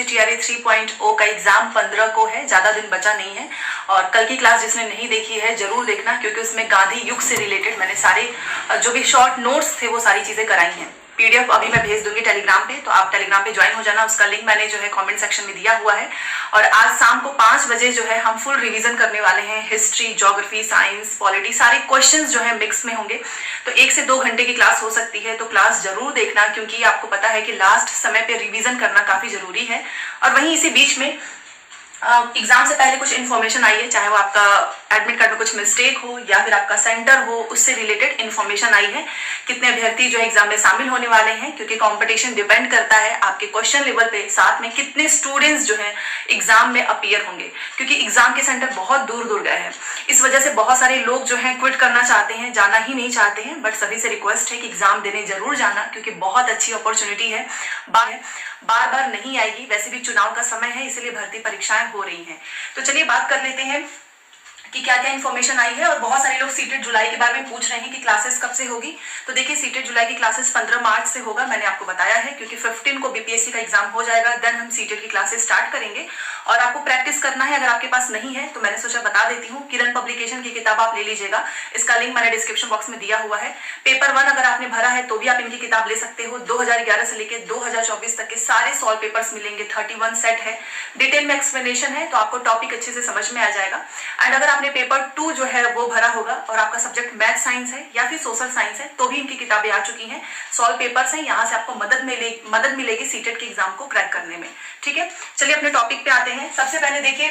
BPSC TRE 3.0 का exam 15 को है, ज्यादा दिन बचा नहीं है। और कल की क्लास जिसने नहीं देखी है जरूर देखना, क्योंकि उसमें गांधी युग से रिलेटेड मैंने सारे जो भी शॉर्ट नोट्स थे वो सारी चीजें कराई हैं। पीडीएफ अभी मैं भेज दूंगी टेलीग्राम पे, तो आप टेलीग्राम पे ज्वाइन हो जाना। उसका लिंक मैंने जो है कमेंट सेक्शन में दिया हुआ है। और आज शाम को 5 बजे जो है हम फुल रिवीजन करने वाले हैं। हिस्ट्री, ज्योग्राफी, साइंस, पॉलिटी, सारे क्वेश्चंस जो है मिक्स में होंगे। तो 1 से 2 घंटे की क्लास हो सकती है, तो क्लास जरूर देखना, क्योंकि आपको पता है कि लास्ट समय पे रिवीजन करना काफी जरूरी है। और वहीं इसी बीच में एग्जाम से पहले कुछ इन्फॉर्मेशन आई है, चाहे वो आपका एडमिट कार्ड में कुछ मिस्टेक हो या फिर आपका सेंटर हो, उससे रिलेटेड इन्फॉर्मेशन आई है। कितने अभ्यर्थी जो है एग्जाम में शामिल होने वाले हैं, क्योंकि कंपटीशन डिपेंड करता है आपके क्वेश्चन लेवल पे, साथ में कितने स्टूडेंट्स जो है एग्जाम में अपीयर होंगे, क्योंकि एग्जाम के सेंटर बहुत दूर दूर गए हैं। इस वजह से बहुत सारे लोग जो है क्विट करना चाहते हैं, जाना ही नहीं चाहते हैं। बट सभी से रिक्वेस्ट है कि एग्जाम देने जरूर जाना, क्योंकि बहुत अच्छी अपॉर्चुनिटी है, बार बार नहीं आएगी। वैसे भी चुनाव का समय है, इसलिए भर्ती परीक्षाएं हो रही हैं। तो चलिए बात कर लेते हैं कि क्या क्या इन्फॉर्मेशन आई है। और बहुत सारे लोग सीटेड जुलाई के बारे में पूछ रहे हैं कि क्लासेस कब से होगी। तो देखिए, सीटेड जुलाई की क्लासेस 15 मार्च से होगा, मैंने आपको बताया है, क्योंकि 15 को बीपीएससी का एग्जाम हो जाएगा, देन हम सीटेड की क्लासेस स्टार्ट करेंगे। और आपको प्रैक्टिस करना है, अगर आपके पास नहीं है तो मैंने सोचा बता देती हूँ। किरण पब्लिकेशन की किताब आप ले लीजिएगा, इसका लिंक मैंने डिस्क्रिप्शन बॉक्स में दिया हुआ है। पेपर 1 अगर आपने भरा है तो भी आप इनकी किताब ले सकते हो। 2011 से लेकर 2024 तक के सारे सॉल्व पेपर्स मिलेंगे, 31 सेट है, डिटेल में एक्सप्लेनेशन है, तो आपको टॉपिक अच्छे से समझ में आ जाएगा। एंड अगर आपने पेपर 2 जो है वो भरा होगा और आपका सब्जेक्ट मैथ साइंस है या फिर सोशल साइंस है, तो भी इनकी किताबें आ चुकी हैं, सॉल्व पेपर्स हैं, यहाँ से आपको मदद मिलेगी सीटेट के एग्जाम को क्रैक करने में। ठीक है, चलिए अपने टॉपिक पे आते हैं। सबसे पहले देखिए,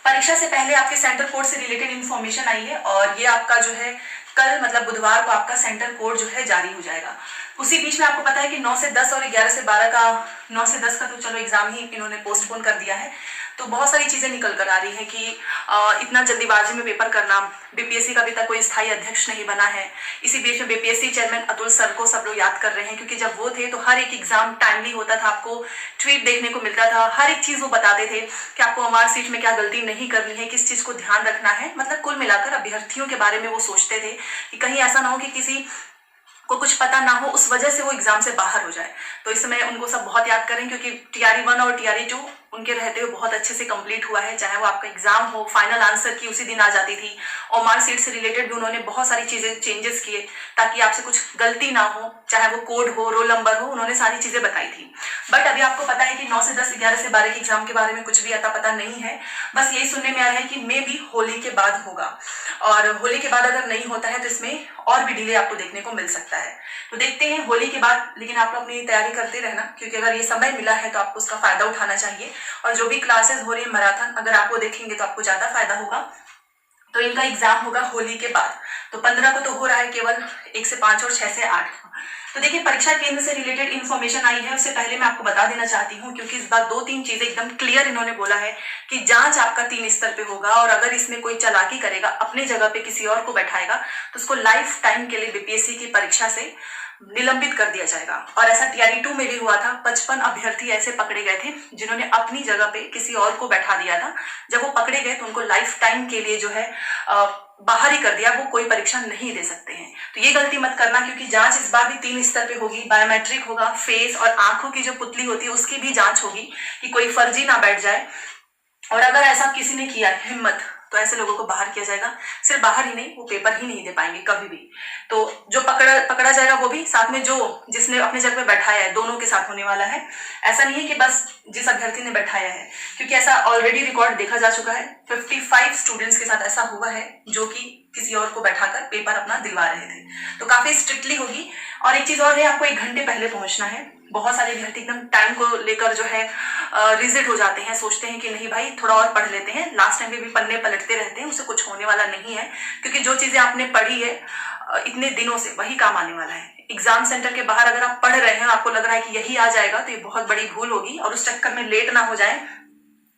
परीक्षा से पहले आपके सेंटर कोड से रिलेटेड इन्फॉर्मेशन आई है, और ये आपका जो है कल मतलब बुधवार को आपका सेंटर कोड जो है जारी हो जाएगा। उसी बीच में आपको पता है कि 9 से 10 और 11 से 12 का, 9 से 10 का तो चलो एग्जाम ही इन्होंने पोस्टपोन कर दिया है। तो बहुत सारी चीजें निकल कर आ रही है कि इतना जल्दीबाजी में पेपर करना, बीपीएससी का अभी तक कोई स्थायी अध्यक्ष नहीं बना है। इसी बीच में बीपीएससी चेयरमैन अतुल सर को सब लोग याद कर रहे हैं, क्योंकि जब वो थे तो हर एक एग्जाम टाइमली होता था, आपको ट्वीट देखने को मिलता था, हर एक चीज वो बताते थे कि आपको मार्कशीट में क्या गलती नहीं करनी है, किस चीज को ध्यान रखना है। मतलब कुल मिलाकर अभ्यर्थियों के बारे में वो सोचते थे कि कहीं ऐसा ना हो कि किसी को कुछ पता ना हो, उस वजह से वो एग्जाम से बाहर हो जाए। तो इस समय उनको सब बहुत याद करें, क्योंकि टीआरई 1 और टीआरई 2 उनके रहते हुए बहुत अच्छे से कंप्लीट हुआ है। चाहे वो आपका एग्जाम हो, फाइनल आंसर की उसी दिन आ जाती थी, और मार्कशीट से रिलेटेड भी उन्होंने बहुत सारी चीजें चेंजेस किए ताकि आपसे कुछ गलती ना हो, चाहे वो कोड हो, रोल नंबर हो, उन्होंने सारी चीजें बताई थी। बट अभी आपको पता है कि 9 से 10, 11 से 12 के एग्जाम के बारे में कुछ भी अता पता नहीं है। बस यही सुनने में आ रहा है कि मे भी होली के बाद होगा, और होली के बाद अगर नहीं होता है तो इसमें और भी डिले आपको देखने को मिल सकता है। तो देखते हैं होली के बाद, लेकिन आप लोग अपनी तैयारी करते रहना, क्योंकि अगर ये समय मिला है तो आपको उसका फायदा उठाना चाहिए। और जो भी क्लासेस हो रही है मैराथन, अगर आप वो देखेंगे तो आपको ज्यादा फायदा होगा। तो इनका एग्जाम होगा होली के बाद, तो 15 को तो हो रहा है केवल, 1 से 5 और 6 से 8। तो देखिए, परीक्षा केंद्र से रिलेटेड इन्फॉर्मेशन आई है, उससे पहले मैं आपको बता देना चाहती हूँ, क्योंकि इस बार 2-3 चीजें एकदम क्लियर इन्होंने बोला है कि जांच आपका 3 स्तर पे होगा, और अगर इसमें कोई चालाकी करेगा, अपने जगह पे किसी और को बैठाएगा, तो उसको लाइफ टाइम के लिए बीपीएससी की परीक्षा से निलंबित कर दिया जाएगा। और ऐसा टीआरई 2 में भी हुआ था। 55 अभ्यर्थी ऐसे पकड़े गए थे जिन्होंने अपनी जगह पे किसी और को बैठा दिया था। जब वो पकड़े गए तो उनको लाइफ टाइम के लिए जो है बाहर ही कर दिया, वो कोई परीक्षा नहीं दे सकते हैं। तो ये गलती मत करना, क्योंकि जांच इस बार भी 3 स्तर पे होगी। बायोमेट्रिक होगा, फेस और आंखों की जो पुतली होती है उसकी भी जांच होगी, कि कोई फर्जी ना बैठ जाए। और अगर ऐसा किसी ने किया हिम्मत, तो ऐसे लोगों को बाहर किया जाएगा। सिर्फ बाहर ही नहीं, वो पेपर ही नहीं दे पाएंगे कभी भी। तो जो पकड़ा जाएगा वो भी, साथ में जो जिसने अपने जगह पे बैठाया है, दोनों के साथ होने वाला है। ऐसा नहीं है कि बस जिस अभ्यर्थी ने बैठाया है, क्योंकि ऐसा ऑलरेडी रिकॉर्ड देखा जा चुका है। 55 स्टूडेंट्स के साथ ऐसा हुआ है जो कि किसी और को बैठाकर पेपर अपना दिलवा रहे थे। तो काफी स्ट्रिक्टली होगी। और एक चीज और है, आपको 1 घंटे पहले पहुंचना है। बहुत सारे अभ्यर्थी एकदम टाइम को लेकर जो है रिजिड हो जाते हैं, सोचते हैं कि नहीं भाई थोड़ा और पढ़ लेते हैं, लास्ट टाइम भी पन्ने पलटते रहते हैं, उससे कुछ होने वाला नहीं है। क्योंकि जो चीजें आपने पढ़ी है इतने दिनों से, वही काम आने वाला है। एग्जाम सेंटर के बाहर अगर आप पढ़ रहे हैं, आपको लग रहा है कि यही आ जाएगा, तो ये बहुत बड़ी भूल होगी, और उस चक्कर में लेट ना हो जाए।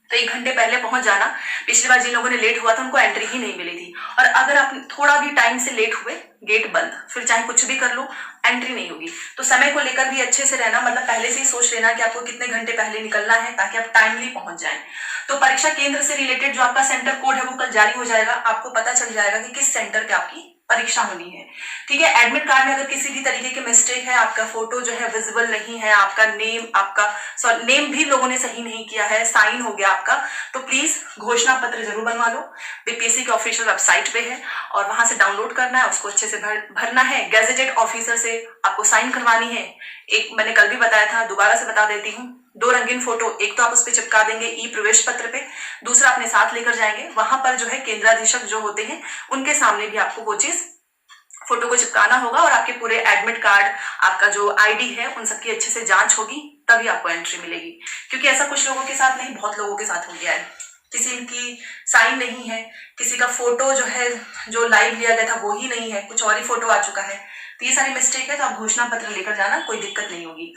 तो 1 घंटे पहले पहुंच जाना। पिछली बार जिन लोगों ने लेट हुआ था उनको एंट्री ही नहीं मिली थी। और अगर आप थोड़ा भी टाइम से लेट हुए, गेट बंद, फिर चाहे कुछ भी कर लो, एंट्री नहीं होगी। तो समय को लेकर भी अच्छे से रहना, मतलब पहले से ही सोच लेना कि आपको कितने घंटे पहले निकलना है, ताकि आप टाइमली पहुंच जाएं। तो परीक्षा केंद्र से रिलेटेड जो आपका सेंटर कोड है वो कल जारी हो जाएगा। आपको पता चल जाएगा कि किस सेंटर पे आपकी परीक्षा होनी है, ठीक है। एडमिट कार्ड में अगर किसी भी तरीके के मिस्टेक है, आपका फोटो जो है विजिबल नहीं है, आपका नेम, नेम भी लोगों ने सही नहीं किया है, साइन हो गया आपका, तो प्लीज घोषणा पत्र जरूर बनवा लो। बीपीएससी के ऑफिशियल वेबसाइट पे है और वहां से डाउनलोड करना है, उसको अच्छे से भरना है। गैजेटेड ऑफिसर से आपको साइन करवानी है। एक मैंने कल भी बताया था, दोबारा से बता देती हूँ, 2 रंगीन फोटो, एक तो आप उस पर चिपका देंगे ई प्रवेश पत्र पे, दूसरा अपने साथ लेकर जाएंगे। वहां पर जो है केंद्राधीशक जो होते हैं उनके सामने भी आपको वो चीज फोटो को चिपकाना होगा और आपके पूरे एडमिट कार्ड, आपका जो आईडी है, उन सबकी अच्छे से जांच होगी, तभी आपको एंट्री मिलेगी। क्योंकि ऐसा कुछ लोगों के साथ नहीं, बहुत लोगों के साथ हो गया है, किसी की साइन नहीं है, किसी का फोटो जो है जो लाइव लिया गया था वो ही नहीं है, कुछ और ही फोटो आ चुका है। तो ये सारी मिस्टेक है, तो आप घोषणा पत्र लेकर जाना, कोई दिक्कत नहीं होगी।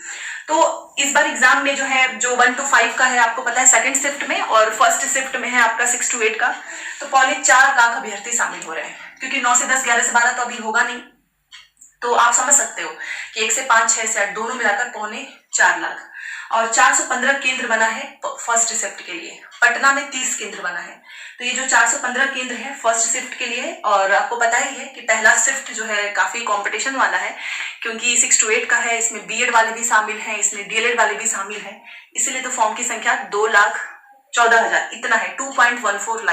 तो इस बार एग्जाम में जो है जो 1 to 5 का है, आपको पता है सेकंड शिफ्ट में, और फर्स्ट शिफ्ट में है आपका 6 to 8 का, तो 4.25 लाख अभ्यर्थी शामिल हो रहे हैं। क्योंकि 9 से 10, 11 से 12 तो अभी होगा नहीं, तो आप समझ सकते हो कि 1 से 5, 6 से 8 दोनों मिलाकर 4.25 लाख। और 415 केंद्र बना है फर्स्ट शिफ्ट के लिए। पटना में 30 केंद्र बना है। तो ये जो 415 केंद्र है फर्स्ट शिफ्ट के लिए, और आपको पता ही है कि पहला शिफ्ट जो है काफी कंपटीशन वाला है, क्योंकि 6 to 8 का है, इसमें बीएड वाले भी शामिल हैं, इसमें डीएलएड वाले भी शामिल हैं, इसीलिए तो फॉर्म की संख्या 2,14,000 इतना है, 2.14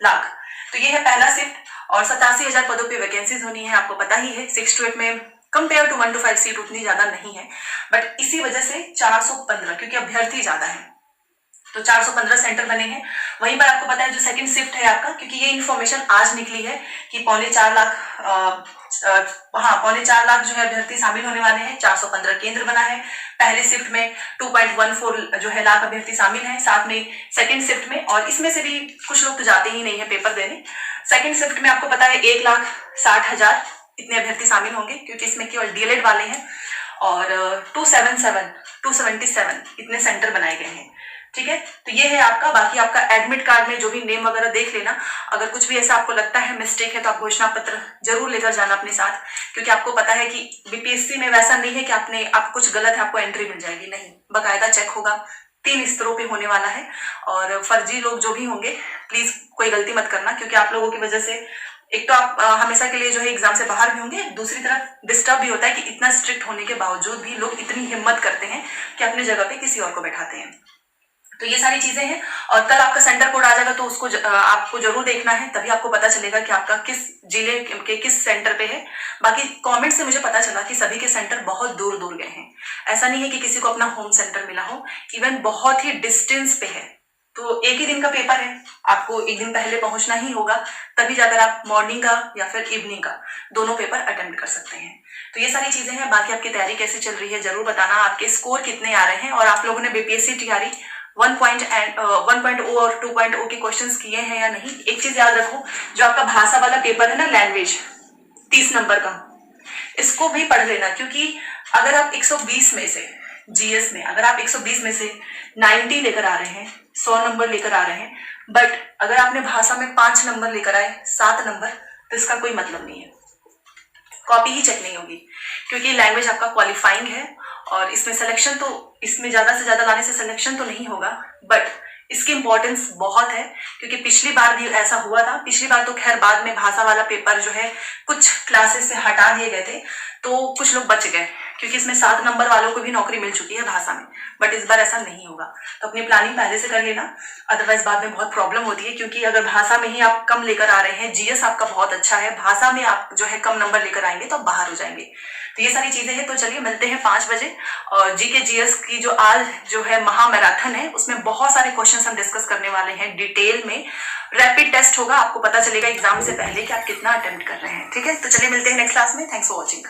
लाख। तो ये है पहला शिफ्ट, और 87,000 पदों पे वैकेंसीज होनी है, आपको पता ही है। 6 to 8 में कंपेयर टू 1 to 5 सीट उतनी ज्यादा नहीं है, बट इसी वजह से 415, क्योंकि अभ्यर्थी ज्यादा है, तो 415 सेंटर बने हैं। वहीं पर आपको पता है जो सेकंड शिफ्ट है आपका, क्योंकि ये इन्फॉर्मेशन आज निकली है कि 4.25 लाख 4.25 लाख जो है अभ्यर्थी शामिल होने वाले हैं, 415 केंद्र बना है। पहले शिफ्ट में 2.14 जो है लाख अभ्यर्थी शामिल हैं, साथ में सेकंड शिफ्ट में, और इसमें से भी कुछ लोग तो जाते ही नहीं है पेपर देने। सेकंड शिफ्ट में आपको पता है 1,60,000 इतने अभ्यर्थी शामिल होंगे, क्योंकि इसमें केवल डीएलएड वाले हैं, और 277 इतने सेंटर बनाए गए हैं, ठीक है। तो ये है आपका, बाकी आपका एडमिट कार्ड में जो भी नेम वगैरह देख लेना। अगर कुछ भी ऐसा आपको लगता है मिस्टेक है, तो आप घोषणा पत्र जरूर लेकर जाना अपने साथ, क्योंकि आपको पता है कि बीपीएससी में वैसा नहीं है कि आप कुछ गलत है आपको एंट्री मिल जाएगी, नहीं, बकायदा चेक होगा। 3 स्तरों पे होने वाला है, और फर्जी लोग जो भी होंगे प्लीज कोई गलती मत करना, क्योंकि आप लोगों की वजह से एक तो आप हमेशा के लिए जो है एग्जाम से बाहर भी होंगे, दूसरी तरफ डिस्टर्ब भी होता है कि इतना स्ट्रिक्ट होने के बावजूद भी लोग इतनी हिम्मत करते हैं कि अपनी जगह पे किसी और को बैठाते हैं। तो ये सारी चीजें हैं, और कल आपका सेंटर कोड आ जाएगा, तो उसको आपको जरूर देखना है, तभी आपको पता चलेगा कि आपका किस जिले के किस सेंटर पे है। बाकी कमेंट से मुझे पता चला कि सभी के सेंटर बहुत दूर दूर गए हैं, ऐसा नहीं है कि किसी को अपना होम सेंटर मिला हो, इवन बहुत ही डिस्टेंस पे है। तो एक ही दिन का पेपर है, आपको एक दिन पहले पहुंचना ही होगा, तभी जाकर आप मॉर्निंग का या फिर इवनिंग का दोनों पेपर अटेम्प्ट कर सकते हैं। तो ये सारी चीजें हैं। बाकी आपकी तैयारी कैसे चल रही है जरूर बताना, आपके स्कोर कितने आ रहे हैं, और आप लोगों ने बीपीएससी तैयारी 1.0 और 2.0 के क्वेश्चंस किए हैं या नहीं। एक चीज याद रखो, जो आपका भाषा वाला पेपर है ना, लैंग्वेज 30 नंबर का, इसको भी पढ़ लेना, क्योंकि अगर आप 120 में से जीएस में अगर आप 120 में से 90 लेकर आ रहे हैं, 100 नंबर लेकर आ रहे हैं, बट अगर आपने भाषा में 5 नंबर लेकर आए, 7 नंबर, तो इसका कोई मतलब नहीं है, कॉपी ही चेक नहीं होगी, क्योंकि लैंग्वेज आपका क्वालिफाइंग है, और इसमें सिलेक्शन तो, इसमें ज्यादा से ज्यादा लाने से सिलेक्शन तो नहीं होगा, बट इसकी इंपॉर्टेंस बहुत है, क्योंकि पिछली बार भी ऐसा हुआ था। पिछली बार तो खैर बाद में भाषा वाला पेपर जो है कुछ क्लासेस से हटा दिए गए थे, तो कुछ लोग बच गए, क्योंकि इसमें 7 नंबर वालों को भी नौकरी मिल चुकी है भाषा में, बट इस बार ऐसा नहीं होगा। तो अपनी प्लानिंग पहले से कर लेना, अदरवाइज बाद में बहुत प्रॉब्लम होती है, क्योंकि अगर भाषा में ही आप कम लेकर आ रहे हैं, जीएस आपका बहुत अच्छा है, भाषा में आप जो है कम नंबर लेकर आएंगे तो आप बाहर हो जाएंगे। तो ये सारी चीजें हैं। तो चलिए मिलते हैं 5 बजे, और जीके जीएस की जो आज जो है महामैराथन है, उसमें बहुत सारे क्वेश्चंस हम डिस्कस करने वाले हैं डिटेल में। रैपिड टेस्ट होगा, आपको पता चलेगा एग्जाम से पहले कि आप कितना अटेम्प्ट कर रहे हैं, ठीक है। तो चलिए मिलते हैं नेक्स्ट क्लास में। Thanks for watching.